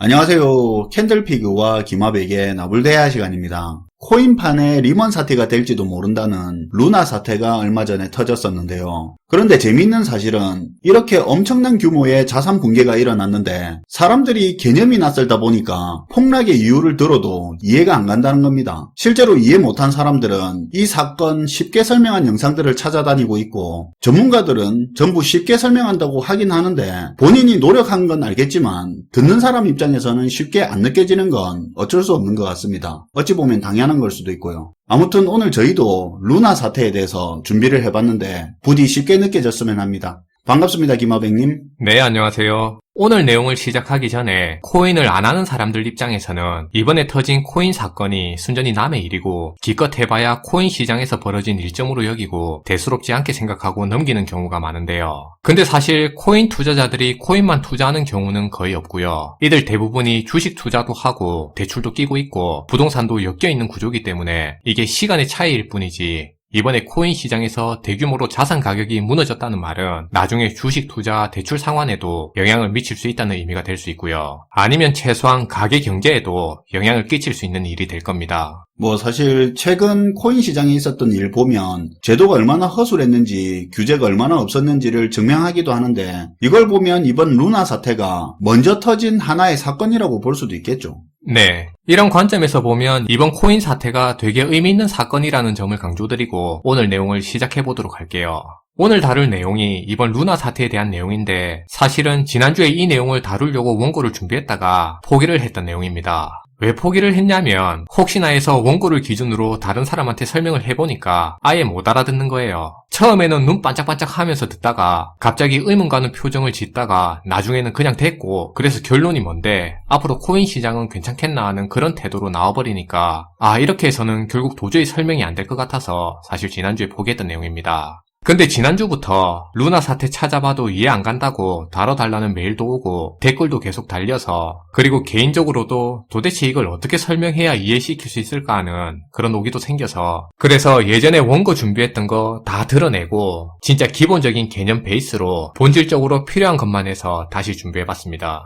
안녕하세요. 캔들피규어와 기마백의 나불대화 시간입니다. 코인판에 리먼 사태가 될지도 모른다는 루나 사태가 얼마 전에 터졌었는데요. 그런데 재미있는 사실은 이렇게 엄청난 규모의 자산 붕괴가 일어났는데 사람들이 개념이 낯설다 보니까 폭락의 이유를 들어도 이해가 안 간다는 겁니다. 실제로 이해 못한 사람들은 이 사건 쉽게 설명한 영상들을 찾아다니고 있고, 전문가들은 전부 쉽게 설명한다고 하긴 하는데 본인이 노력한 건 알겠지만 듣는 사람 입장에서는 쉽게 안 느껴지는 건 어쩔 수 없는 것 같습니다. 어찌 보면 당연한 걸 수도 있고요. 아무튼 오늘 저희도 루나 사태에 대해서 준비를 해봤는데 부디 쉽게 느껴졌으면 합니다. 반갑습니다, 김하백님. 네, 안녕하세요. 오늘 내용을 시작하기 전에 코인을 안 하는 사람들 입장에서는 이번에 터진 코인 사건이 순전히 남의 일이고 기껏 해봐야 코인 시장에서 벌어진 일점으로 여기고 대수롭지 않게 생각하고 넘기는 경우가 많은데요. 근데 사실 코인 투자자들이 코인만 투자하는 경우는 거의 없고요. 이들 대부분이 주식 투자도 하고 대출도 끼고 있고 부동산도 엮여있는 구조이기 때문에 이게 시간의 차이일 뿐이지, 이번에 코인 시장에서 대규모로 자산 가격이 무너졌다는 말은 나중에 주식 투자 대출 상환에도 영향을 미칠 수 있다는 의미가 될 수 있고요. 아니면 최소한 가계 경제에도 영향을 끼칠 수 있는 일이 될 겁니다. 사실 최근 코인 시장에 있었던 일 보면 제도가 얼마나 허술했는지 규제가 얼마나 없었는지를 증명하기도 하는데, 이걸 보면 이번 루나 사태가 먼저 터진 하나의 사건이라고 볼 수도 있겠죠. 네, 이런 관점에서 보면 이번 코인 사태가 되게 의미 있는 사건이라는 점을 강조드리고 오늘 내용을 시작해보도록 할게요. 오늘 다룰 내용이 이번 루나 사태에 대한 내용인데, 사실은 지난주에 이 내용을 다루려고 원고를 준비했다가 포기를 했던 내용입니다. 왜 포기를 했냐면 혹시나 해서 원고를 기준으로 다른 사람한테 설명을 해보니까 아예 못 알아듣는 거예요. 처음에는 눈 반짝반짝 하면서 듣다가 갑자기 의문 가는 표정을 짓다가 나중에는 그냥 됐고, 그래서 결론이 뭔데 앞으로 코인 시장은 괜찮겠나 하는 그런 태도로 나와버리니까 이렇게 해서는 결국 도저히 설명이 안 될 것 같아서 사실 지난주에 포기했던 내용입니다. 근데 지난주부터 루나 사태 찾아봐도 이해 안 간다고 다뤄달라는 메일도 오고 댓글도 계속 달려서, 그리고 개인적으로도 도대체 이걸 어떻게 설명해야 이해시킬 수 있을까 하는 그런 오기도 생겨서, 그래서 예전에 원고 준비했던 거 다 드러내고 진짜 기본적인 개념 베이스로 본질적으로 필요한 것만 해서 다시 준비해봤습니다.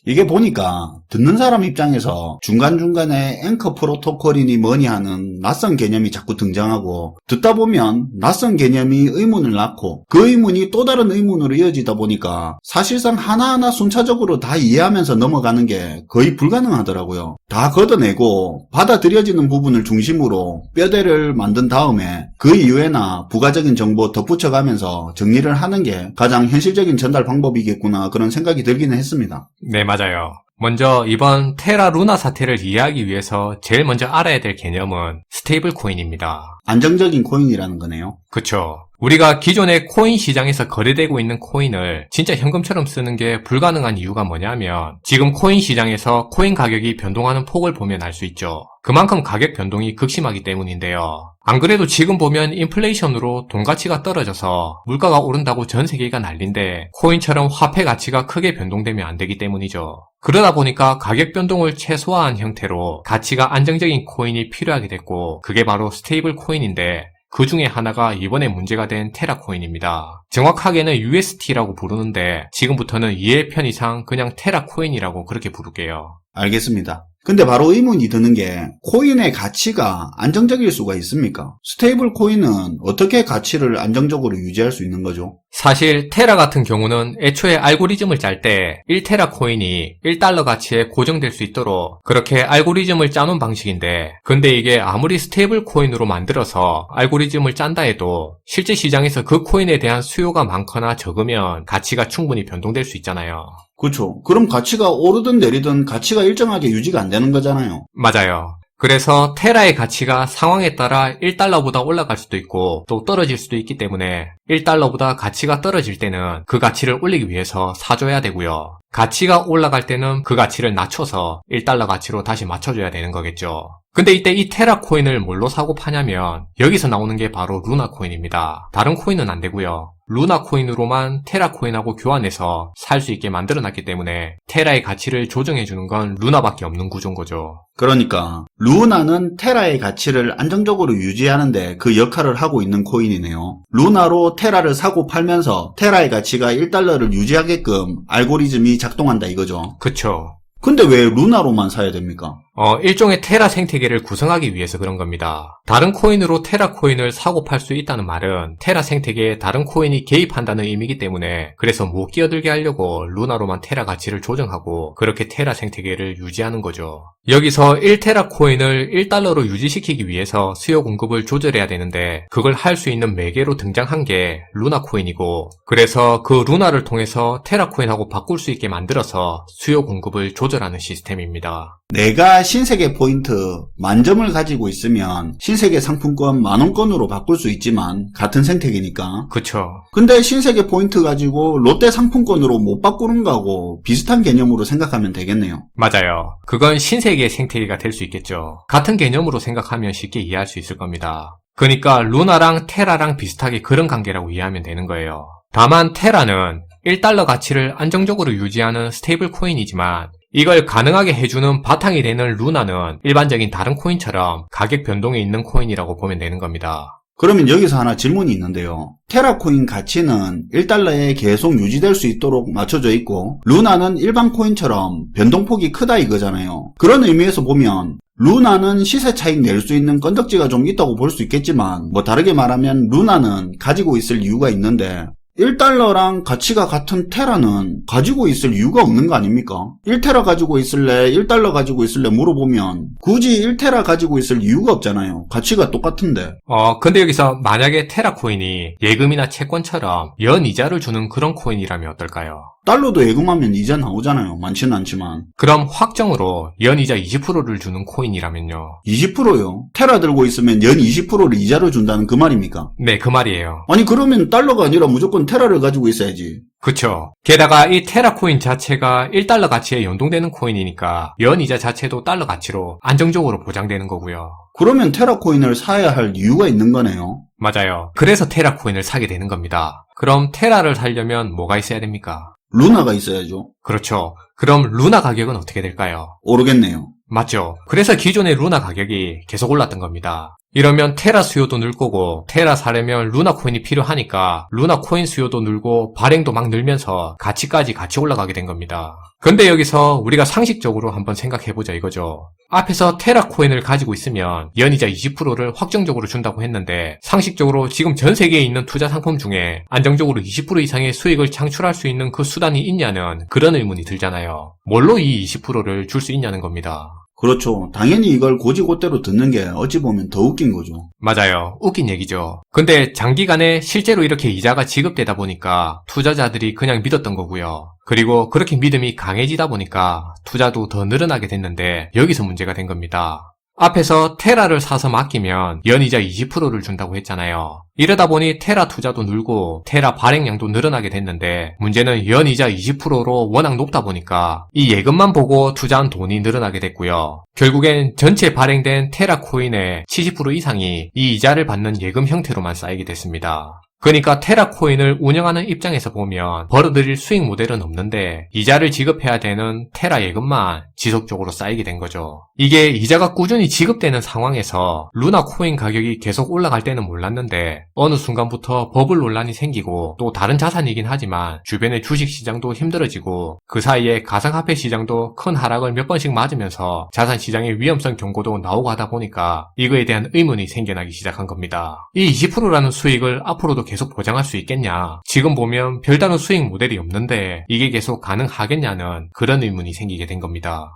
이게 보니까 듣는 사람 입장에서 중간중간에 앵커 프로토콜이니 뭐니 하는 낯선 개념이 자꾸 등장하고, 듣다 보면 낯선 개념이 의문을 낳고 그 의문이 또 다른 의문으로 이어지다 보니까 사실상 하나하나 순차적으로 다 이해하면서 넘어가는 게 거의 불가능하더라고요. 다 걷어내고 받아들여지는 부분을 중심으로 뼈대를 만든 다음에 그 이후에나 부가적인 정보 덧붙여가면서 정리를 하는 게 가장 현실적인 전달 방법이겠구나, 그런 생각이 들기는 했습니다. 네, 맞아요. 먼저 이번 테라 루나 사태를 이해하기 위해서 제일 먼저 알아야 될 개념은 스테이블 코인입니다. 안정적인 코인이라는 거네요. 그쵸. 우리가 기존의 코인 시장에서 거래되고 있는 코인을 진짜 현금처럼 쓰는 게 불가능한 이유가 뭐냐면, 지금 코인 시장에서 코인 가격이 변동하는 폭을 보면 알 수 있죠. 그만큼 가격 변동이 극심하기 때문인데요. 안 그래도 지금 보면 인플레이션으로 돈 가치가 떨어져서 물가가 오른다고 전 세계가 난린데, 코인처럼 화폐 가치가 크게 변동되면 안 되기 때문이죠. 그러다 보니까 가격 변동을 최소화한 형태로 가치가 안정적인 코인이 필요하게 됐고, 그게 바로 스테이블 코인인데, 그 중에 하나가 이번에 문제가 된 테라 코인입니다. 정확하게는 UST라고 부르는데 지금부터는 이해 편의상 그냥 테라 코인이라고 그렇게 부를게요. 알겠습니다. 근데 바로 의문이 드는 게, 코인의 가치가 안정적일 수가 있습니까? 스테이블 코인은 어떻게 가치를 안정적으로 유지할 수 있는 거죠? 사실 테라 같은 경우는 애초에 알고리즘을 짤 때 1테라 코인이 1달러 가치에 고정될 수 있도록 그렇게 알고리즘을 짜놓은 방식인데, 근데 이게 아무리 스테이블 코인으로 만들어서 알고리즘을 짠다 해도 실제 시장에서 그 코인에 대한 수요가 많거나 적으면 가치가 충분히 변동될 수 있잖아요. 그렇죠. 그럼 가치가 오르든 내리든 가치가 일정하게 유지가 안 되는 거잖아요. 맞아요. 그래서 테라의 가치가 상황에 따라 1달러보다 올라갈 수도 있고 또 떨어질 수도 있기 때문에 1달러보다 가치가 떨어질 때는 그 가치를 올리기 위해서 사줘야 되고요. 가치가 올라갈 때는 그 가치를 낮춰서 1달러 가치로 다시 맞춰줘야 되는 거겠죠. 근데 이때 이 테라 코인을 뭘로 사고 파냐면 여기서 나오는 게 바로 루나 코인입니다. 다른 코인은 안 되고요. 루나 코인으로만 테라 코인하고 교환해서 살 수 있게 만들어놨기 때문에 테라의 가치를 조정해주는 건 루나밖에 없는 구조인 거죠. 그러니까 루나는 테라의 가치를 안정적으로 유지하는데 그 역할을 하고 있는 코인이네요. 루나로 테라를 사고 팔면서 테라의 가치가 1달러를 유지하게끔 알고리즘이 작동한다 이거죠. 그쵸. 근데 왜 루나로만 사야 됩니까? 일종의 테라 생태계를 구성하기 위해서 그런 겁니다. 다른 코인으로 테라 코인을 사고 팔 수 있다는 말은 테라 생태계에 다른 코인이 개입한다는 의미이기 때문에 그래서 못 끼어들게 하려고 루나로만 테라 가치를 조정하고 그렇게 테라 생태계를 유지하는 거죠. 여기서 1테라 코인을 1달러로 유지시키기 위해서 수요 공급을 조절해야 되는데 그걸 할 수 있는 매개로 등장한 게 루나 코인이고 그래서 그 루나를 통해서 테라 코인하고 바꿀 수 있게 만들어서 수요 공급을 조절하는 시스템입니다. 내가 신세계 포인트 만점을 가지고 있으면 신세계 상품권 만원권으로 바꿀 수 있지만 같은 생태계니까. 그쵸. 근데 신세계 포인트 가지고 롯데 상품권으로 못 바꾸는 거하고 비슷한 개념으로 생각하면 되겠네요. 맞아요. 그건 신세계의 생태계가 될 수 있겠죠. 같은 개념으로 생각하면 쉽게 이해할 수 있을 겁니다. 그러니까 루나랑 테라랑 비슷하게 그런 관계라고 이해하면 되는 거예요. 다만 테라는 1달러 가치를 안정적으로 유지하는 스테이블 코인이지만 이걸 가능하게 해주는 바탕이 되는 루나는 일반적인 다른 코인처럼 가격 변동에 있는 코인이라고 보면 되는 겁니다. 그러면 여기서 하나 질문이 있는데요. 테라코인 가치는 1달러에 계속 유지될 수 있도록 맞춰져 있고 루나는 일반 코인처럼 변동폭이 크다 이거잖아요. 그런 의미에서 보면 루나는 시세 차익 낼 수 있는 건덕지가 좀 있다고 볼 수 있겠지만 뭐 다르게 말하면 루나는 가지고 있을 이유가 있는데 1달러랑 가치가 같은 테라는 가지고 있을 이유가 없는 거 아닙니까? 1테라 가지고 있을래? 1달러 가지고 있을래? 물어보면 굳이 1테라 가지고 있을 이유가 없잖아요. 가치가 똑같은데. 근데 여기서 만약에 테라 코인이 예금이나 채권처럼 연이자를 주는 그런 코인이라면 어떨까요? 달러도 예금하면 이자 나오잖아요. 많지는 않지만. 그럼 확정으로 연이자 20%를 주는 코인이라면요? 20%요? 테라 들고 있으면 연 20%를 이자로 준다는 그 말입니까? 네, 그 말이에요. 아니 그러면 달러가 아니라 무조건 테라를 가지고 있어야지. 그쵸. 게다가 이 테라 코인 자체가 1달러 가치에 연동되는 코인이니까 연이자 자체도 달러 가치로 안정적으로 보장되는 거고요. 그러면 테라 코인을 사야 할 이유가 있는 거네요. 맞아요. 그래서 테라 코인을 사게 되는 겁니다. 그럼 테라를 사려면 뭐가 있어야 됩니까? 루나가 있어야죠. 그렇죠. 그럼 루나 가격은 어떻게 될까요? 오르겠네요. 맞죠. 그래서 기존의 루나 가격이 계속 올랐던 겁니다. 이러면 테라 수요도 늘 거고 테라 사려면 루나 코인이 필요하니까 루나 코인 수요도 늘고 발행도 막 늘면서 가치까지 같이 올라가게 된 겁니다. 근데 여기서 우리가 상식적으로 한번 생각해보자 이거죠. 앞에서 테라 코인을 가지고 있으면 연이자 20%를 확정적으로 준다고 했는데 상식적으로 지금 전 세계에 있는 투자 상품 중에 안정적으로 20% 이상의 수익을 창출할 수 있는 그 수단이 있냐는 그런 의문이 들잖아요. 뭘로 이 20%를 줄 수 있냐는 겁니다. 그렇죠. 당연히 이걸 고지고대로 듣는 게 어찌 보면 더 웃긴 거죠. 맞아요. 웃긴 얘기죠. 근데 장기간에 실제로 이렇게 이자가 지급되다 보니까 투자자들이 그냥 믿었던 거고요. 그리고 그렇게 믿음이 강해지다 보니까 투자도 더 늘어나게 됐는데 여기서 문제가 된 겁니다. 앞에서 테라를 사서 맡기면 연이자 20%를 준다고 했잖아요. 이러다 보니 테라 투자도 늘고 테라 발행량도 늘어나게 됐는데 문제는 연이자 20%로 워낙 높다 보니까 이 예금만 보고 투자한 돈이 늘어나게 됐고요. 결국엔 전체 발행된 테라 코인의 70% 이상이 이 이자를 받는 예금 형태로만 쌓이게 됐습니다. 그러니까 테라 코인을 운영하는 입장에서 보면 벌어들일 수익 모델은 없는데 이자를 지급해야 되는 테라 예금만 지속적으로 쌓이게 된 거죠. 이게 이자가 꾸준히 지급되는 상황에서 루나 코인 가격이 계속 올라갈 때는 몰랐는데 어느 순간부터 버블 논란이 생기고 또 다른 자산이긴 하지만 주변의 주식 시장도 힘들어지고 그 사이에 가상화폐 시장도 큰 하락을 몇 번씩 맞으면서 자산 시장의 위험성 경고도 나오고 하다 보니까 이거에 대한 의문이 생겨나기 시작한 겁니다. 이 20%라는 수익을 앞으로도 계속 보장할 수 있겠냐? 지금 보면 별다른 수익 모델이 없는데 이게 계속 가능하겠냐는 그런 의문이 생기게 된 겁니다.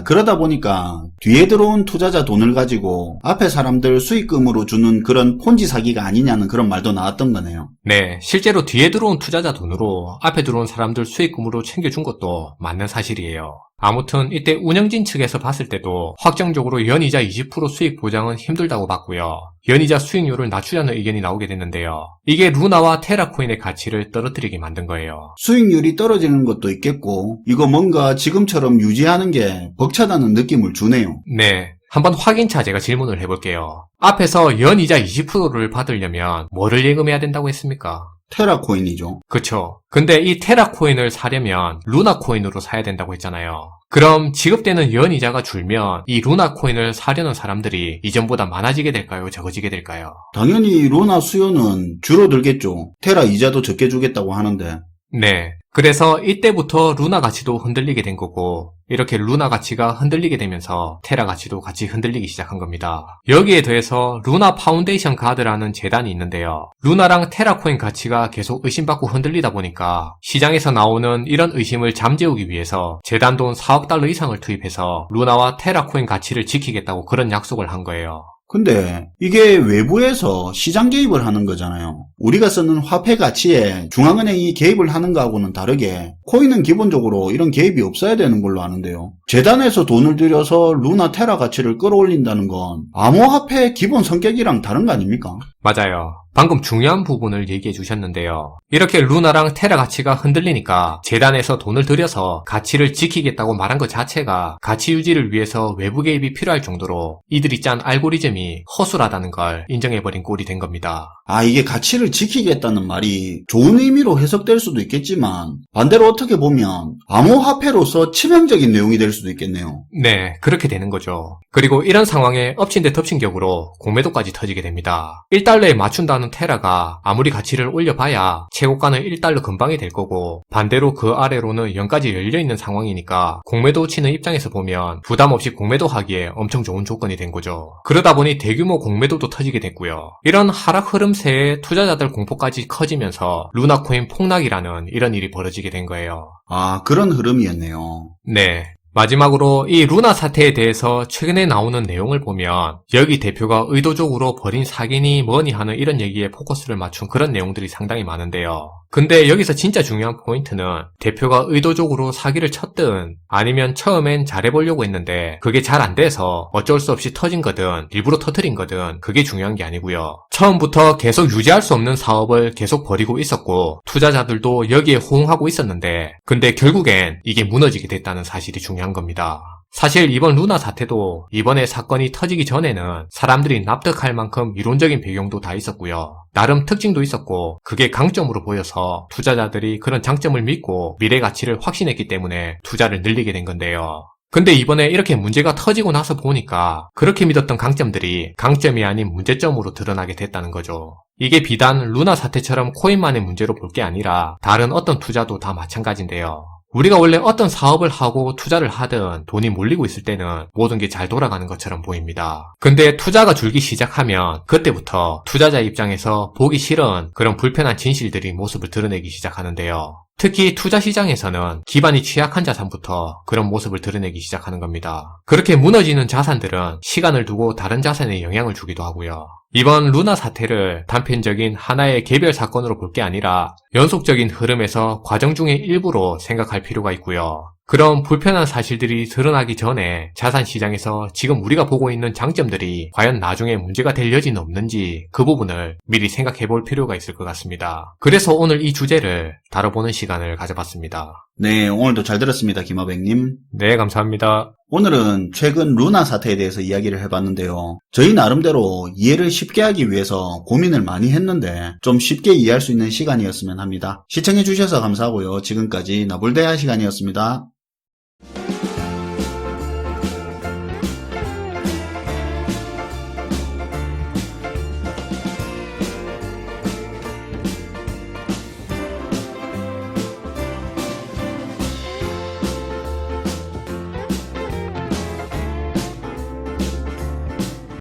그러다 보니까 뒤에 들어온 투자자 돈을 가지고 앞에 사람들 수익금으로 주는 그런 폰지 사기가 아니냐는 그런 말도 나왔던 거네요. 네, 실제로 뒤에 들어온 투자자 돈으로 앞에 들어온 사람들 수익금으로 챙겨준 것도 맞는 사실이에요. 아무튼 이때 운영진 측에서 봤을 때도 확정적으로 연이자 20% 수익 보장은 힘들다고 봤고요. 연이자 수익률을 낮추자는 의견이 나오게 됐는데요. 이게 루나와 테라코인의 가치를 떨어뜨리게 만든 거예요. 수익률이 떨어지는 것도 있겠고 이거 뭔가 지금처럼 유지하는 게 벅차다는 느낌을 주네요. 네. 한번 확인차 제가 질문을 해볼게요. 앞에서 연이자 20%를 받으려면 뭐를 예금해야 된다고 했습니까? 테라코인이죠. 그쵸. 근데 이 테라코인을 사려면 루나코인으로 사야 된다고 했잖아요. 그럼 지급되는 연이자가 줄면 이 루나코인을 사려는 사람들이 이전보다 많아지게 될까요? 적어지게 될까요? 당연히 루나 수요는 줄어들겠죠. 테라 이자도 적게 주겠다고 하는데. 네. 그래서 이때부터 루나 가치도 흔들리게 된 거고, 이렇게 루나 가치가 흔들리게 되면서 테라 가치도 같이 흔들리기 시작한 겁니다. 여기에 더해서 루나 파운데이션 가드라는 재단이 있는데요. 루나랑 테라 코인 가치가 계속 의심받고 흔들리다 보니까 시장에서 나오는 이런 의심을 잠재우기 위해서 재단 돈 4억 달러 이상을 투입해서 루나와 테라 코인 가치를 지키겠다고 그런 약속을 한 거예요. 근데 이게 외부에서 시장 개입을 하는 거잖아요. 우리가 쓰는 화폐 가치에 중앙은행이 개입을 하는 거하고는 다르게 코인은 기본적으로 이런 개입이 없어야 되는 걸로 아는데요. 재단에서 돈을 들여서 루나 테라 가치를 끌어올린다는 건 암호화폐의 기본 성격이랑 다른 거 아닙니까? 맞아요. 방금 중요한 부분을 얘기해 주셨는데요. 이렇게 루나랑 테라 가치가 흔들리니까 재단에서 돈을 들여서 가치를 지키겠다고 말한 것 자체가 가치 유지를 위해서 외부 개입이 필요할 정도로 이들이 짠 알고리즘이 허술하다는 걸 인정해버린 꼴이 된 겁니다. 이게 가치를 지키겠다는 말이 좋은 의미로 해석될 수도 있겠지만 반대로 어떻게 보면 암호화폐로서 치명적인 내용이 될 수도 있겠네요. 네, 그렇게 되는 거죠. 그리고 이런 상황에 엎친 데 덮친 격으로 공매도까지 터지게 됩니다. 1달러에 맞춘다는 테라가 아무리 가치를 올려봐야 최고가는 1달러 근방이 될 거고, 반대로 그 아래로는 0까지 열려있는 상황이니까 공매도 치는 입장에서 보면 부담 없이 공매도하기에 엄청 좋은 조건이 된 거죠. 그러다 보니 대규모 공매도도 터지게 됐고요. 이런 하락 흐름세에 투자자들 공포까지 커지면서 루나코인 폭락이라는 이런 일이 벌어지게 된 거예요. 그런 흐름이었네요. 네. 마지막으로 이 루나 사태에 대해서 최근에 나오는 내용을 보면 여기 대표가 의도적으로 벌인 사기니 뭐니 하는 이런 얘기에 포커스를 맞춘 그런 내용들이 상당히 많은데요. 근데 여기서 진짜 중요한 포인트는 대표가 의도적으로 사기를 쳤든 아니면 처음엔 잘해보려고 했는데 그게 잘 안 돼서 어쩔 수 없이 터진 거든 일부러 터뜨린 거든 그게 중요한 게 아니고요. 처음부터 계속 유지할 수 없는 사업을 계속 벌이고 있었고 투자자들도 여기에 호응하고 있었는데 근데 결국엔 이게 무너지게 됐다는 사실이 중요한 겁니다. 사실 이번 루나 사태도 이번에 사건이 터지기 전에는 사람들이 납득할 만큼 이론적인 배경도 다 있었고요. 나름 특징도 있었고 그게 강점으로 보여서 투자자들이 그런 장점을 믿고 미래 가치를 확신했기 때문에 투자를 늘리게 된 건데요. 근데 이번에 이렇게 문제가 터지고 나서 보니까 그렇게 믿었던 강점들이 강점이 아닌 문제점으로 드러나게 됐다는 거죠. 이게 비단 루나 사태처럼 코인만의 문제로 볼 게 아니라 다른 어떤 투자도 다 마찬가지인데요. 우리가 원래 어떤 사업을 하고 투자를 하든 돈이 몰리고 있을 때는 모든 게 잘 돌아가는 것처럼 보입니다. 근데 투자가 줄기 시작하면 그때부터 투자자 입장에서 보기 싫은 그런 불편한 진실들이 모습을 드러내기 시작하는데요. 특히 투자 시장에서는 기반이 취약한 자산부터 그런 모습을 드러내기 시작하는 겁니다. 그렇게 무너지는 자산들은 시간을 두고 다른 자산에 영향을 주기도 하고요. 이번 루나 사태를 단편적인 하나의 개별 사건으로 볼 게 아니라 연속적인 흐름에서 과정 중의 일부로 생각할 필요가 있고요. 그런 불편한 사실들이 드러나기 전에 자산 시장에서 지금 우리가 보고 있는 장점들이 과연 나중에 문제가 될 여지는 없는지 그 부분을 미리 생각해 볼 필요가 있을 것 같습니다. 그래서 오늘 이 주제를 다뤄보는 시간을 가져봤습니다. 네, 오늘도 잘 들었습니다, 김하백님. 네, 감사합니다. 오늘은 최근 루나 사태에 대해서 이야기를 해봤는데요. 저희 나름대로 이해를 쉽게 하기 위해서 고민을 많이 했는데 좀 쉽게 이해할 수 있는 시간이었으면 합니다. 시청해주셔서 감사하고요. 지금까지 나불대화 시간이었습니다.